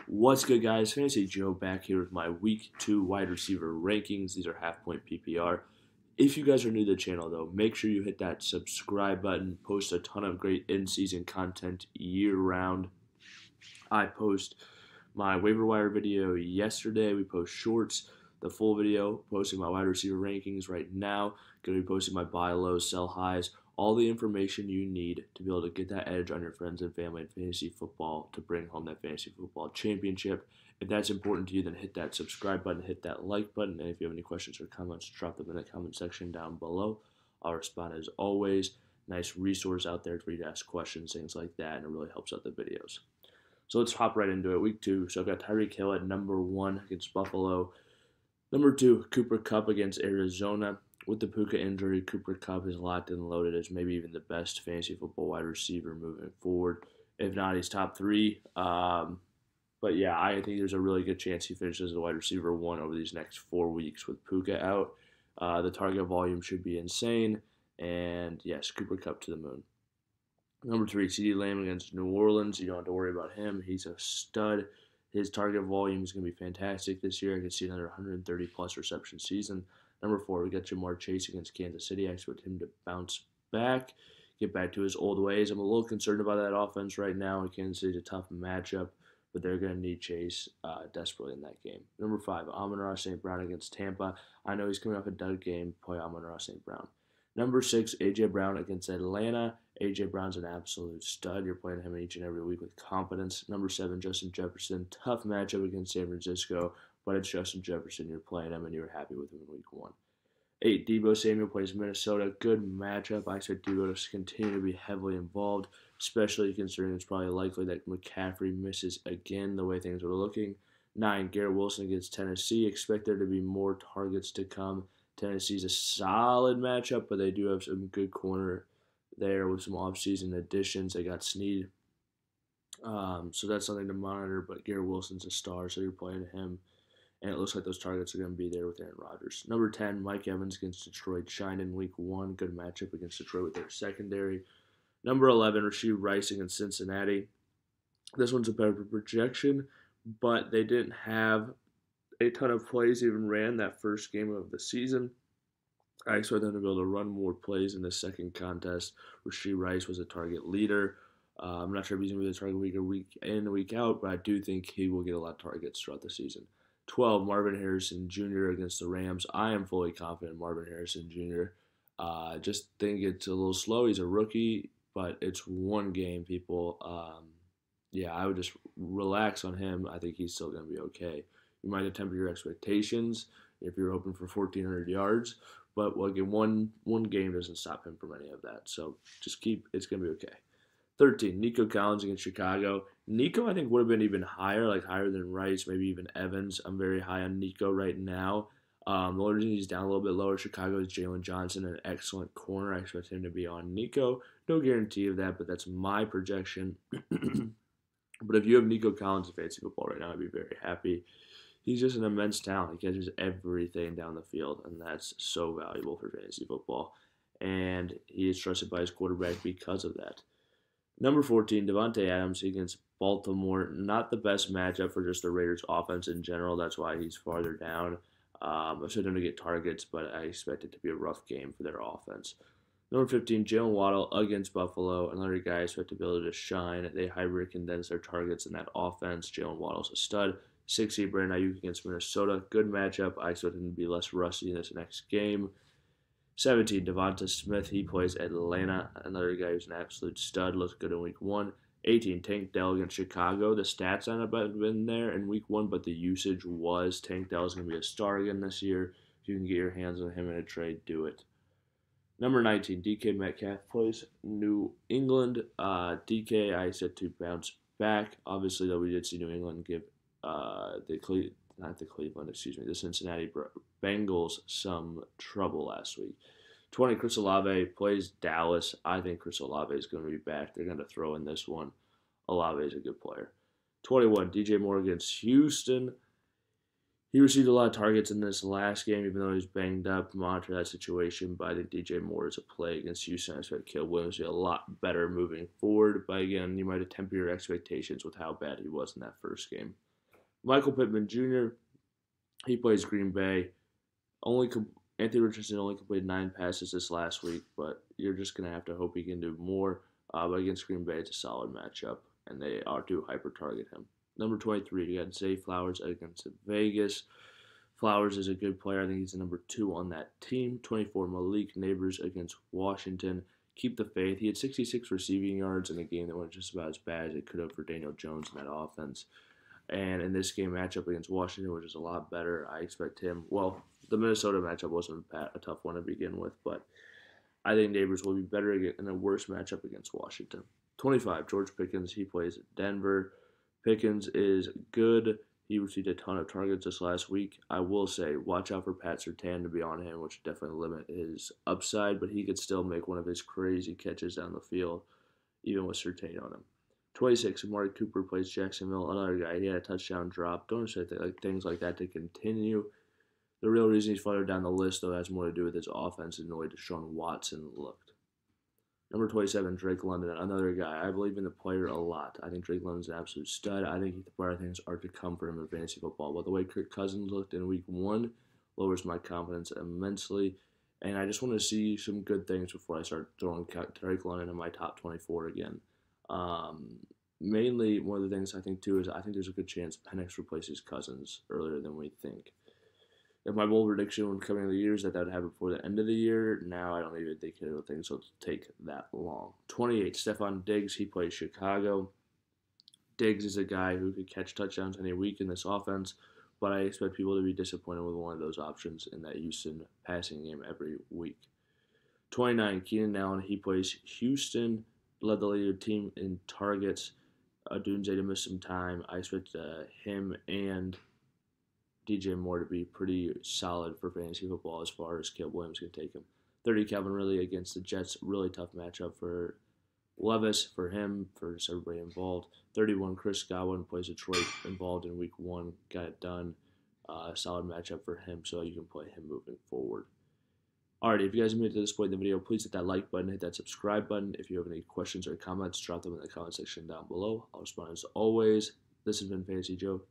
What's good, guys? Fantasy Joe back here with my Week 2 wide receiver rankings. These are half-point PPR. If you guys are new to the channel, though, make sure you hit that subscribe button. Post a ton of great in-season content year-round. I post my waiver wire video yesterday. We post shorts, the full video, posting my wide receiver rankings right now. Going to be posting my buy lows, sell highs, all the information you need to be able to get that edge on your friends and family in fantasy football to bring home that fantasy football championship. If that's important to you, then hit that subscribe button, hit that like button, and if you have any questions or comments, drop them in the comment section down below. I'll respond as always. Nice resource out there for you to ask questions, things like that, and it really helps out the videos. So let's hop right into it. Week 2. So I've got Tyreek Hill at number 1 against Buffalo. Number 2, Cooper Kupp against Arizona. With the Puka injury, Cooper Kupp is locked and loaded as maybe even the best fantasy football wide receiver moving forward. If not, he's top 3. But yeah, I think there's a really good chance he finishes as a wide receiver 1 over these next 4 weeks with Puka out. The target volume should be insane. And yes, Cooper Kupp to the moon. Number 3, CeeDee Lamb against New Orleans. You don't have to worry about him. He's a stud. His target volume is going to be fantastic this year. I can see another 130-plus reception season. Number 4, we got Jamar Chase against Kansas City. I expect him to bounce back, get back to his old ways. I'm a little concerned about that offense right now. Kansas City's a tough matchup, but they're going to need Chase desperately in that game. Number 5, Amon-Ra St. Brown against Tampa. I know he's coming off a dud game. Play Amon-Ra St. Brown. Number 6, A.J. Brown against Atlanta. A.J. Brown's an absolute stud. You're playing him each and every week with confidence. Number 7, Justin Jefferson. Tough matchup against San Francisco, but it's Justin Jefferson. You're playing him, and you're happy with him in week 1. 8, Deebo Samuel plays Minnesota. Good matchup. I expect Deebo to continue to be heavily involved, especially considering it's probably likely that McCaffrey misses again the way things are looking. 9, Garrett Wilson against Tennessee. Expect there to be more targets to come. Tennessee's a solid matchup, but they do have some good corner there with some offseason additions. They got Snead. So that's something to monitor, but Garrett Wilson's a star, so you're playing him. And it looks like those targets are going to be there with Aaron Rodgers. Number 10, Mike Evans against Detroit. Shined in week 1. Good matchup against Detroit with their secondary. Number 11, Rashee Rice against Cincinnati. This one's a better projection, but they didn't have a ton of plays, even ran that first game of the season. I expect them to be able to run more plays in the second contest. Rashee Rice was a target leader. I'm not sure if he's going to be the target week in, week out, but I do think he will get a lot of targets throughout the season. 12, Marvin Harrison Jr. against the Rams. I am fully confident in Marvin Harrison Jr. Just think it's a little slow. He's a rookie, but it's one game, people. Yeah, I would just relax on him. I think he's still going to be okay. You might temper your expectations if you're hoping for 1,400 yards, but again, one game doesn't stop him from any of that. So just it's going to be okay. 13, Nico Collins against Chicago. Nico, I think, would have been even higher, like higher than Rice, maybe even Evans. I'm very high on Nico right now. The only reason he's down a little bit lower, Chicago, is Jalen Johnson, an excellent corner. I expect him to be on Nico. No guarantee of that, but that's my projection. But if you have Nico Collins in fantasy football right now, I'd be very happy. He's just an immense talent. He catches everything down the field, and that's so valuable for fantasy football. And he is trusted by his quarterback because of that. Number 14, Devontae Adams against Baltimore. Not the best matchup for just the Raiders' offense in general. That's why he's farther down. I expect him to get targets, but I expect it to be a rough game for their offense. Number 15, Jalen Waddle against Buffalo. Another guy I expect to be able to shine. They hybrid condense their targets in that offense. Jalen Waddle's a stud. 16, Brandon Ayuk against Minnesota. Good matchup. I expect him to be less rusty in this next game. 17, Devonta Smith. He plays Atlanta. Another guy who's an absolute stud. Looks good in week 1. 18, Tank Dell against Chicago. The stats haven't been there in week 1, but the usage was. Tank Dell is going to be a star again this year. If you can get your hands on him in a trade, do it. Number 19, DK Metcalf plays New England. DK, I said to bounce back. Obviously, though, we did see New England give the Cincinnati Bengals some trouble last week. 20, Chris Olave plays Dallas. I think Chris Olave is going to be back. They're going to throw in this one. Olave is a good player. 21, DJ Moore against Houston. He received a lot of targets in this last game, even though he's banged up. Monitor that situation, but I think DJ Moore is a play against Houston. I expect Caleb Williams to be a lot better moving forward. But again, you might temper your expectations with how bad he was in that first game. Michael Pittman Jr., he plays Green Bay. Only Anthony Richardson only completed 9 passes this last week, but you're just going to have to hope he can do more. But against Green Bay, it's a solid matchup, and they are to hyper target him. Number 23, you got Zay Flowers against Vegas. Flowers is a good player. I think he's the number 2 on that team. 24, Malik Neighbors against Washington. Keep the faith. He had 66 receiving yards in a game that went just about as bad as it could have for Daniel Jones in that offense. And in this game matchup against Washington, which is a lot better, I expect him. Well, the Minnesota matchup wasn't a tough one to begin with, but I think Neighbors will be better in a worse matchup against Washington. 25, George Pickens. He plays Denver. Pickens is good. He received a ton of targets this last week. I will say, watch out for Pat Surtain to be on him, which would definitely limit his upside, but he could still make one of his crazy catches down the field, even with Surtain on him. 26, Amari Cooper plays Jacksonville, another guy. He had a touchdown drop. Don't expect things like that to continue. The real reason he's farther down the list, though, has more to do with his offense and the way Deshaun Watson looked. Number 27, Drake London, another guy. I believe in the player a lot. I think Drake London's an absolute stud. I think the better things are to come for him in fantasy football. But the way Kirk Cousins looked in week 1 lowers my confidence immensely. And I just want to see some good things before I start throwing Drake London in my top 24 again. Mainly, one of the things I think, too, is I think there's a good chance Penix replaces Cousins earlier than we think. If my bold prediction when coming in the year is that would happen before the end of the year, now I don't even think it'll take that long. 28, Stephon Diggs. He plays Chicago. Diggs is a guy who could catch touchdowns any week in this offense, but I expect people to be disappointed with one of those options in that Houston passing game every week. 29, Keenan Allen. He plays Houston. Led the league team in targets. Dunze to miss some time. I expect him and DJ Moore to be pretty solid for fantasy football as far as Caleb Williams can take him. 30, Calvin Ridley against the Jets. Really tough matchup for Levis, for him, for everybody involved. 31, Chris Godwin plays Detroit, involved in week 1. Got it done. Solid matchup for him, so you can play him moving forward. Alrighty, if you guys made it to this point in the video, please hit that like button, hit that subscribe button. If you have any questions or comments, drop them in the comment section down below. I'll respond as always. This has been Fantasy Joe.